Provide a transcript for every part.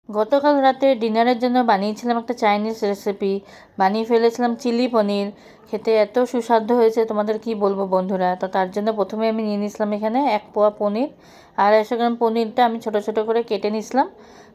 গতকাল রাতে ডিনারের জন্য বানিয়েছিলাম একটা চাইনিজ রেসিপি, বানিয়ে ফেলেছিলাম চিলি পনির। খেতে এত সুস্বাদু হয়েছে তোমাদের কি বলবো বন্ধুরা। তো তার জন্য প্রথমে আমি নিয়ে নিয়েছিলাম এখানে 1 পোয়া পনির। 250 গ্রাম পনিরটা আমি ছোট ছোট করে কেটে নিয়েছিলাম,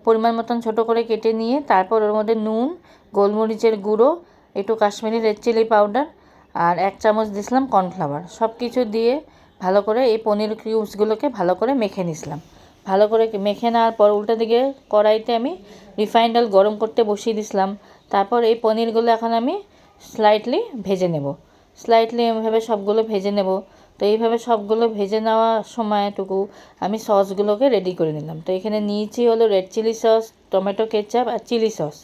পরিমাণ মতন ছোট করে কেটে নিয়ে তারপর ওর মধ্যে নুন, গোলমরিচের গুঁড়ো, একটু কাশ্মীরি রেড চিলি পাউডার আর 1 চামচ দিয়েছিলাম কর্নফ্লাওয়ার। সব কিছু দিয়ে ভালো করে এই পনির কিউবসগুলোকে ভালো করে মেখে নিয়েছিলাম। ভালো করে মেখে নেওয়ার পর উল্টো দিকে কড়াইতে আমি রিফাইন্ড অয়েল গরম করতে বসিয়ে দিয়েছিলাম। তারপর এই পনিরগুলো এখন আমি স্লাইটলি ভেজে নেব, স্লাইটলি এভাবে সবগুলো ভেজে নেব। তো এইভাবে সবগুলো ভেজে নেওয়ার সময়টুকু আমি সসগুলোকে রেডি করে নিলাম। তো এখানে নিয়েছি হলো red chilli sauce, tomato ketchup আর চিলি সস।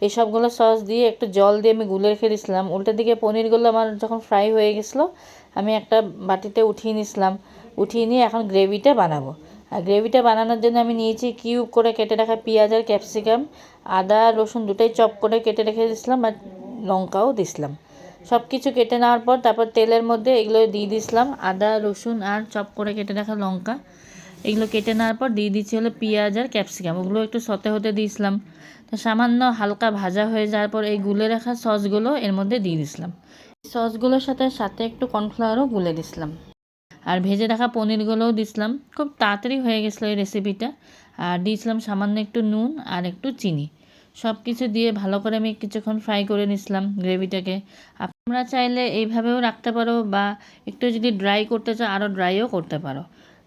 এই সবগুলো সস দিয়ে একটু জল দিয়ে আমি গুলে রেখে দিয়েছিলাম। উল্টো দিকে পনিরগুলো আমার যখন ফ্রাই হয়ে গেছিলো আমি একটা বাটিতে উঠিয়ে নিয়েছিলাম। উঠিয়ে নিয়ে এখন গ্রেভিটা বানাবো। আর গ্রেভিটা বানানোর জন্য আমি নিয়েছি কিউব করে কেটে রাখা পেঁয়াজ আর ক্যাপসিকাম, আদা রসুন দুটোই চপ করে কেটে রেখে দিয়েছিলাম আর লঙ্কাও দিয়েছিলাম। সব কিছু কেটে নেওয়ার পর তারপর তেলের মধ্যে এগুলো দিয়ে দিয়েছিলাম, আদা রসুন আর চপ করে কেটে রাখা লঙ্কা। এগুলো কেটে নেওয়ার পর দিয়ে দিচ্ছি হলো পেঁয়াজ আর ক্যাপসিকাম, ওগুলো একটু সতে হতে দিয়েছিলাম। তো সামান্য হালকা ভাজা হয়ে যাওয়ার পর এই গুলে রাখা সসগুলো এর মধ্যে দিয়ে দিয়েছিলাম। সসগুলোর সাথে সাথে একটু কর্নফ্লাওয়ারও গুলে দিয়েছিলাম আর ভেজে রাখা পনিরগুলোও দিয়েছিলাম। খুব তাড়াতাড়ি হয়ে গেছিলো এই রেসিপিটা। আর দিয়েছিলাম সামান্য একটু নুন আর একটু চিনি। সব কিছু দিয়ে ভালো করে আমি কিছুক্ষণ ফ্রাই করে নিয়েছিলাম গ্রেভিটাকে। আপনারা চাইলে এইভাবেও রাখতে পারো বা একটু যদি ড্রাই করতে চাও আরও ড্রাইও করতে পারো।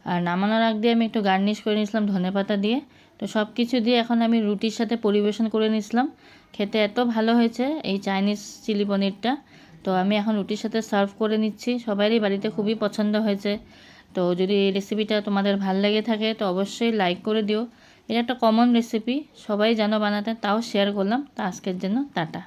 আর নামানোর আগ দিয়ে আমি একটু গার্নিশ করে নিয়েছিলাম ধনেপাতা দিয়ে। তো সব কিছু দিয়ে এখন আমি রুটির সাথে পরিবেশন করে নিয়েছিলাম। খেতে এত ভালো হয়েছে এই চাইনিজ চিলি পনিরটা। তো আমি এখন রুটির সাথে সার্ভ করে নিচ্ছি। সবারই বাড়িতে খুবই পছন্দ হয়েছে। তো যদি এই রেসিপিটা তোমাদের ভাল লেগে থাকে তো অবশ্যই লাইক করে দিও। এটা একটা কমন রেসিপি, সবাই জানো বানাতে, তাও শেয়ার করলাম। তো আজকের জন্য টাটা।